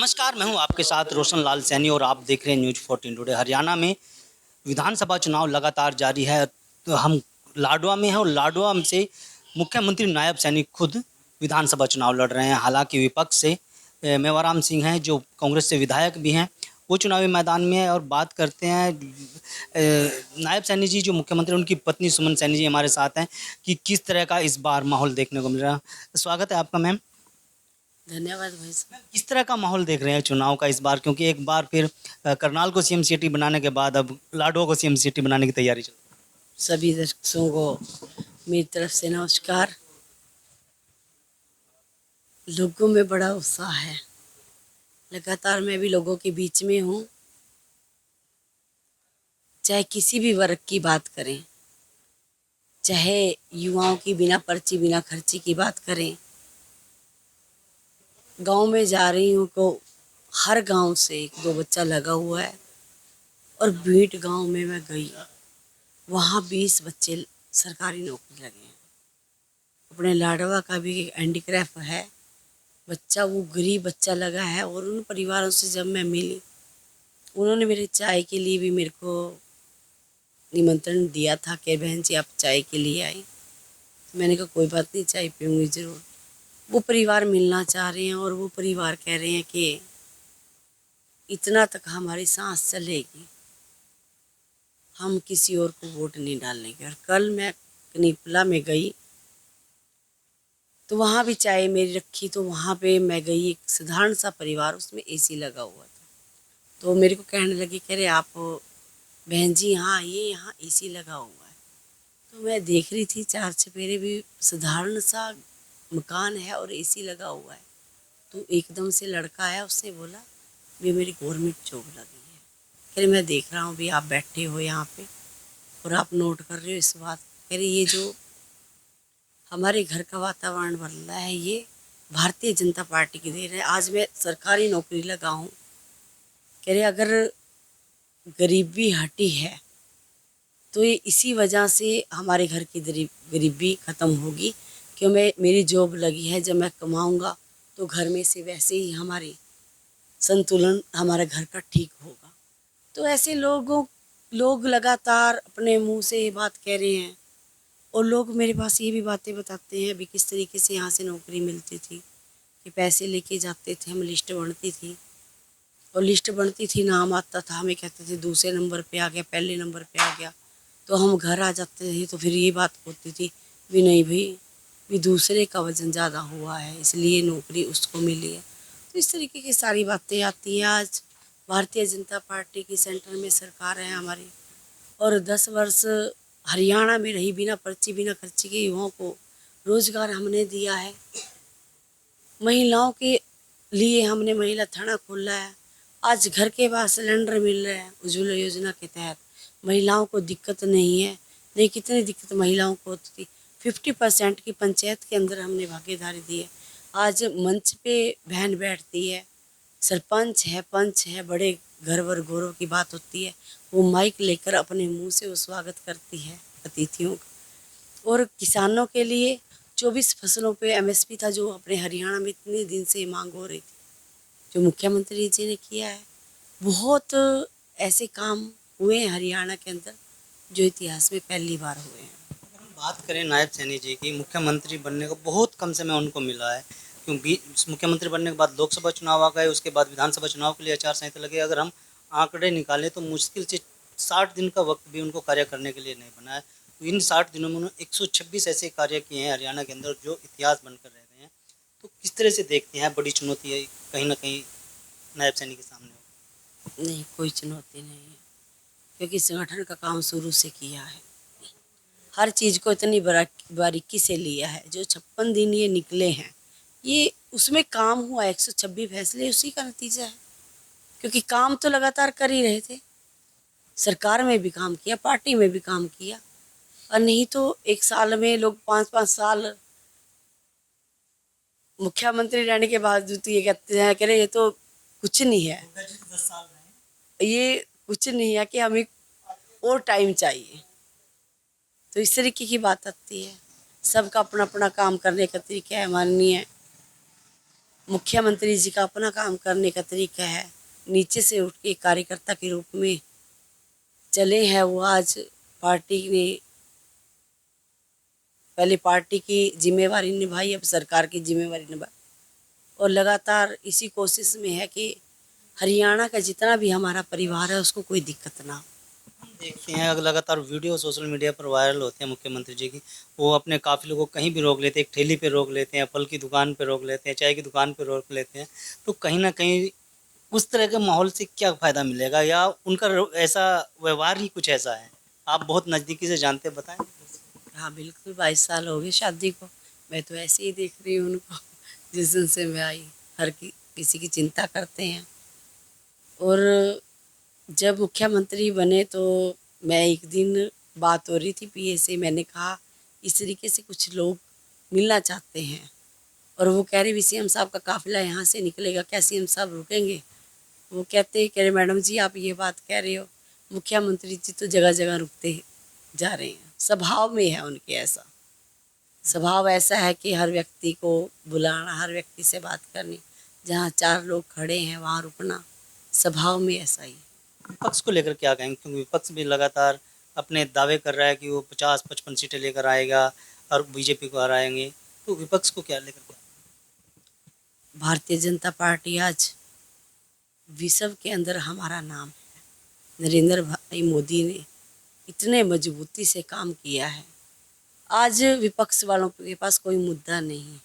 नमस्कार, मैं हूं आपके साथ रोशन लाल सैनी और आप देख रहे हैं न्यूज़ 14 टुडे। हरियाणा में विधानसभा चुनाव लगातार जारी है। तो हम लाडवा में हैं और लाडवा से मुख्यमंत्री नायब सैनी खुद विधानसभा चुनाव लड़ रहे हैं। हालांकि विपक्ष से मेवाराम सिंह हैं जो कांग्रेस से विधायक भी हैं, वो चुनावी मैदान में है। और बात करते हैं नायब सैनी जी जो मुख्यमंत्री, उनकी पत्नी सुमन सैनी जी हमारे साथ हैं कि किस तरह का इस बार माहौल देखने को मिल रहा है। स्वागत है आपका मैम। धन्यवाद भाई साहब। किस तरह का माहौल देख रहे हैं चुनाव का इस बार, क्योंकि एक बार फिर करनाल को सीएम सिटी बनाने के बाद अब लाडवा को सीएम सिटी बनाने की तैयारी चल रही सभी दर्शकों को मेरी तरफ से नमस्कार। लोगों में बड़ा उत्साह है। लगातार मैं भी लोगों के बीच में हूँ। चाहे किसी भी वर्ग की बात करें, चाहे युवाओं की बिना पर्ची बिना खर्ची की बात करें, गांव में जा रही हूँ तो हर गांव से एक दो बच्चा लगा हुआ है। और बीट गांव में मैं गई, वहाँ 20 बच्चे सरकारी नौकरी लगे हैं। अपने लाडवा का भी एक हैंडीक्राफ्ट है बच्चा, वो गरीब बच्चा लगा है। और उन परिवारों से जब मैं मिली, उन्होंने मेरे चाय के लिए भी मेरे को निमंत्रण दिया था कि बहन जी आप चाय के लिए आई। मैंने कहा कोई बात नहीं, चाय पीऊँगी ज़रूर। वो परिवार मिलना चाह रहे हैं और वो परिवार कह रहे हैं कि इतना तक हमारी सांस चलेगी, हम किसी और को वोट नहीं डालेंगे। और कल मैं कनीपला में गई तो वहाँ भी चाय मेरी रखी, तो वहाँ पे मैं गई, एक साधारण सा परिवार, उसमें एसी लगा हुआ था। तो मेरे को कहने लगे, कह रहे आप बहन जी यहाँ आइए, यहाँ एसी लगा हुआ है। तो मैं देख रही थी 4 चफेरे भी साधारण सा मकान है और एसी लगा हुआ है। तो एकदम से लड़का आया, उसने बोला भी मेरी गवर्नमेंट जॉब लगी है। कह रहे मैं देख रहा हूँ भी आप बैठे हो यहाँ पे और आप नोट कर रहे हो इस बात। कह रहे ये जो हमारे घर का वातावरण बन रहा है ये भारतीय जनता पार्टी की देन है। आज मैं सरकारी नौकरी लगा हूँ। कह रहे अगर गरीबी हटी है तो ये इसी वजह से हमारे घर की गरीबी ख़त्म होगी, क्यों मैं मेरी जॉब लगी है। जब मैं कमाऊँगा तो घर में से वैसे ही हमारी संतुलन हमारे घर का ठीक होगा। तो ऐसे लोग लगातार अपने मुंह से ये बात कह रहे हैं। और लोग मेरे पास ये भी बातें बताते हैं अभी किस तरीके से यहाँ से नौकरी मिलती थी, कि पैसे लेके जाते थे हम, लिस्ट बनती थी और लिस्ट बनती थी, नाम आता था, हमें कहते थे दूसरे नंबर पे आ गया, पहले नंबर पे आ गया। तो हम घर आ जाते थे तो फिर ये बात होती थी भी नहीं भाई, भी दूसरे का वजन ज़्यादा हुआ है इसलिए नौकरी उसको मिली है। तो इस तरीके की सारी बातें आती हैं। आज भारतीय जनता पार्टी की सेंटर में सरकार है हमारी, और 10 वर्ष हरियाणा में रही, बिना पर्ची बिना खर्ची के युवाओं को रोजगार हमने दिया है। महिलाओं के लिए हमने महिला थाना खोला है। आज घर के पास सिलेंडर मिल रहे हैं उज्ज्वला योजना के तहत। महिलाओं को दिक्कत नहीं है। नहीं, कितनी दिक्कत महिलाओं को होती थी। 50% की पंचायत के अंदर हमने भागीदारी दी है। आज मंच पे बहन बैठती है, सरपंच है, पंच है, बड़े गर्व गौरव की बात होती है। वो माइक लेकर अपने मुंह से वो स्वागत करती है अतिथियों का। और किसानों के लिए 24 फसलों पे एमएसपी था, जो अपने हरियाणा में इतने दिन से मांग हो रही थी, जो मुख्यमंत्री जी ने किया है। बहुत ऐसे काम हुए हैं हरियाणा के अंदर जो इतिहास में पहली बार हुए हैं। अगर हम बात करें नायब सैनी जी की, मुख्यमंत्री बनने को बहुत कम समय उनको मिला है, क्योंकि मुख्यमंत्री बनने के बाद लोकसभा चुनाव आ गए, उसके बाद विधानसभा चुनाव के लिए आचार संहिता लगे। अगर हम आंकड़े निकालें तो मुश्किल से 60 दिन का वक्त भी उनको कार्य करने के लिए नहीं बना है। तो इन 60 दिनों में उन्होंने 126 ऐसे कार्य किए हैं हरियाणा के अंदर जो इतिहास बनकर रह गए हैं। तो किस तरह से देखते हैं, बड़ी चुनौती है कहीं ना कहीं नायब सैनी के सामने? नहीं, कोई चुनौती नहीं है, क्योंकि संगठन का काम शुरू से किया है। हर चीज़ को इतनी बारीकी से लिया है। जो 56 दिन ये निकले हैं, ये उसमें काम हुआ। 126 फैसले उसी का नतीजा है, क्योंकि काम तो लगातार कर ही रहे थे। सरकार में भी काम किया, पार्टी में भी काम किया। और नहीं तो एक साल में लोग 5-5 साल मुख्यमंत्री रहने के बावजूद तो ये कहते हैं, कह रहे ये तो कुछ नहीं है, 10 साल ये कुछ नहीं है, कि हमें और टाइम चाहिए। तो इस तरीके की बात आती है। सबका अपना अपना काम करने का तरीका है। माननीय मुख्यमंत्री जी का अपना काम करने का तरीका है, नीचे से उठ के कार्यकर्ता के रूप में चले हैं वो। आज पार्टी ने पहले पार्टी की जिम्मेवारी निभाई, अब सरकार की जिम्मेवारी निभाई, और लगातार इसी कोशिश में है कि हरियाणा का जितना भी हमारा परिवार है उसको कोई दिक्कत ना हो। देखते हैं अगर लगातार वीडियो सोशल मीडिया पर वायरल होते हैं मुख्यमंत्री जी की, वो अपने काफिले को कहीं भी रोक लेते हैं, एक ठेली पे रोक लेते हैं, फल की दुकान पे रोक लेते हैं, चाय की दुकान पे रोक लेते हैं, तो कहीं ना कहीं उस तरह के माहौल से क्या फ़ायदा मिलेगा, या उनका ऐसा व्यवहार ही कुछ ऐसा है? आप बहुत नज़दीकी से जानते हैं, बताएं। हाँ बिल्कुल, 22 साल हो गए शादी को, मैं तो ऐसे ही देख रही हूँ उनको। जिस दिन से मैं आई, किसी की चिंता करते हैं। और जब मुख्यमंत्री बने तो मैं एक दिन बात हो रही थी पीए से, मैंने कहा इस तरीके से कुछ लोग मिलना चाहते हैं, और वो कह रहे भी सीएम साहब का काफिला यहाँ से निकलेगा, क्या सीएम साहब रुकेंगे? वो कह रहे मैडम जी आप ये बात कह रहे हो, मुख्यमंत्री जी तो जगह जगह रुकते जा रहे हैं, स्वभाव में है उनके ऐसा। स्वभाव ऐसा है कि हर व्यक्ति को बुलाना, हर व्यक्ति से बात करनी, जहाँ 4 लोग खड़े हैं वहाँ रुकना, स्वभाव में ऐसा ही है। विपक्ष को लेकर क्या कहेंगे, क्योंकि विपक्ष भी लगातार अपने दावे कर रहा है कि वो 50-55 सीटें लेकर आएगा और बीजेपी को हराएंगे, तो विपक्ष को क्या लेकर क्या? भारतीय जनता पार्टी आज विश्व के अंदर हमारा नाम है। नरेंद्र भाई मोदी ने इतने मजबूती से काम किया है, आज विपक्ष वालों के पास कोई मुद्दा नहीं है।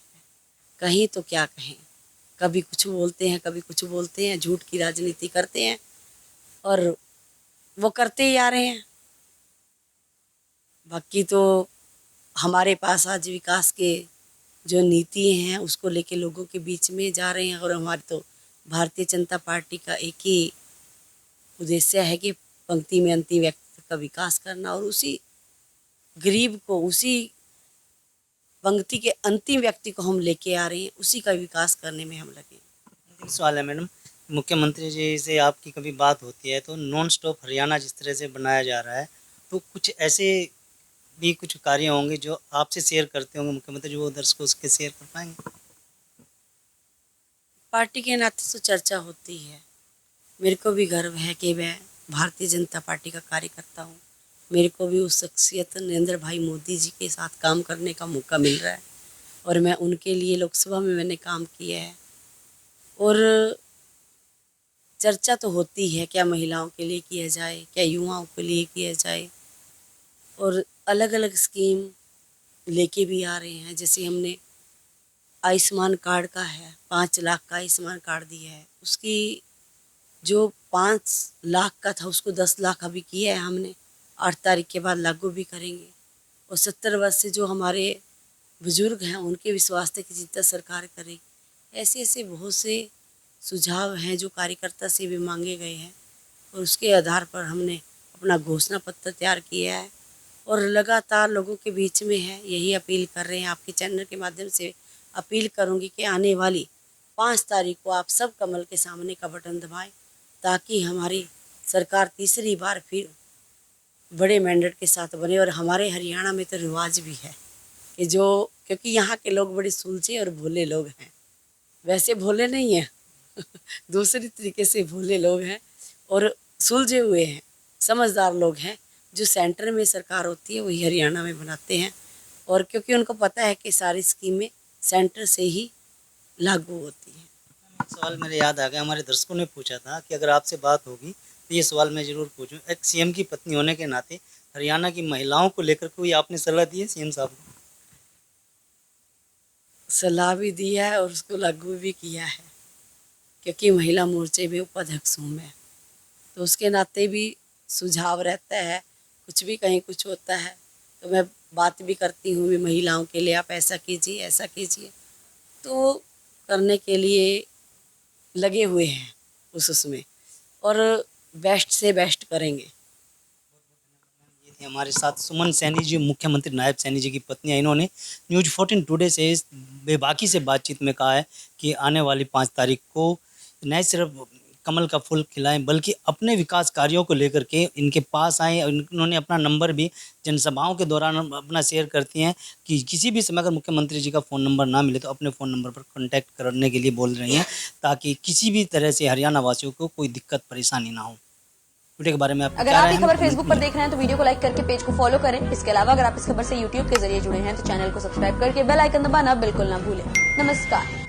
कहीं तो क्या कहें, कभी कुछ बोलते हैं, कभी कुछ बोलते हैं, झूठ की राजनीति करते हैं, और वो करते ही आ रहे हैं। बाकी तो हमारे पास आज विकास के जो नीति हैं उसको लेके लोगों के बीच में जा रहे हैं, और हमारी तो भारतीय जनता पार्टी का एक ही उद्देश्य है कि पंक्ति में अंतिम व्यक्ति का विकास करना, और उसी गरीब को, उसी पंक्ति के अंतिम व्यक्ति को हम लेके आ रहे हैं, उसी का विकास करने में हम लगे। अंतिम सवाल है मैडम, मुख्यमंत्री जी से आपकी कभी बात होती है तो नॉन स्टॉप हरियाणा जिस तरह से बनाया जा रहा है, तो कुछ ऐसे भी कुछ कार्य होंगे जो आपसे शेयर करते होंगे मुख्यमंत्री जी, वो दर्शकों से शेयर कर पाएंगे? पार्टी के नाते तो चर्चा होती है। मेरे को भी गर्व है कि मैं भारतीय जनता पार्टी का कार्यकर्ता हूँ। मेरे को भी उस शख्सियत नरेंद्र भाई मोदी जी के साथ काम करने का मौका मिल रहा है, और मैं उनके लिए लोकसभा में मैंने काम किया है। और चर्चा तो होती है, क्या महिलाओं के लिए किया जाए, क्या युवाओं के लिए किया जाए, और अलग अलग स्कीम लेके भी आ रहे हैं। जैसे हमने आयुष्मान कार्ड का है, 5 लाख का आयुष्मान कार्ड दिया है, उसकी जो 5 लाख का था उसको 10 लाख अभी किया है हमने, 8 तारीख के बाद लागू भी करेंगे। और 70 वर्ष से जो हमारे बुजुर्ग हैं उनके भी स्वास्थ्य की चिंता सरकार करेगी। ऐसे ऐसे बहुत से सुझाव हैं जो कार्यकर्ता से भी मांगे गए हैं, और उसके आधार पर हमने अपना घोषणा पत्र तैयार किया है, और लगातार लोगों के बीच में है। यही अपील कर रहे हैं, आपके चैनल के माध्यम से अपील करूंगी कि आने वाली 5 तारीख को आप सब कमल के सामने का बटन दबाएं, ताकि हमारी सरकार तीसरी बार फिर बड़े मैंडेट के साथ बने। और हमारे हरियाणा में तो रिवाज भी है कि क्योंकि यहाँ के लोग बड़े सुलझे और भोले लोग हैं, वैसे भोले नहीं हैं दूसरी तरीके से भोले लोग हैं और सुलझे हुए हैं, समझदार लोग हैं। जो सेंटर में सरकार होती है वही हरियाणा में बनाते हैं, और क्योंकि उनको पता है कि सारी स्कीमें सेंटर से ही लागू होती हैं। एक सवाल मेरे याद आ गया, हमारे दर्शकों ने पूछा था कि अगर आपसे बात होगी तो ये सवाल मैं ज़रूर पूछूं, एक सीएम की पत्नी होने के नाते हरियाणा की महिलाओं को लेकर कोई आपने सलाह दी है सीएम साहब को? सलाह भी दिया है और उसको लागू भी किया है, क्योंकि महिला मोर्चे में उपाध्यक्ष हूँ मैं, तो उसके नाते भी सुझाव रहता है। कुछ भी कहीं कुछ होता है तो मैं बात भी करती हूँ भी महिलाओं के लिए आप ऐसा कीजिए, ऐसा कीजिए, तो करने के लिए लगे हुए हैं उसमें, और बेस्ट से बेस्ट करेंगे। ये थी हमारे साथ सुमन सैनी जी, मुख्यमंत्री नायब सैनी जी की पत्नी है। इन्होंने न्यूज़ 14 टुडे से इस बेबाकी से बातचीत में कहा है कि आने वाली 5 तारीख को न सिर्फ कमल का फूल खिलाएं, बल्कि अपने विकास कार्यों को लेकर के इनके पास आएँ। इन्होंने अपना नंबर भी जनसभाओं के दौरान अपना शेयर करती हैं कि किसी भी समय अगर मुख्यमंत्री जी का फ़ोन नंबर ना मिले तो अपने फ़ोन नंबर पर कॉन्टैक्ट करने के लिए बोल रही हैं, ताकि किसी भी तरह से हरियाणा वासियों को कोई दिक्कत परेशानी ना हो। वीडियो के बारे में आप अगर आप ये खबर फेसबुक पर देख रहे हैं तो वीडियो को लाइक करके पेज को फॉलो करें। इसके अलावा अगर आप इस खबर से यूट्यूब के जरिए जुड़े हैं तो चैनल को सब्सक्राइब करके बेल आइकन दबाना बिल्कुल ना भूलें। नमस्कार।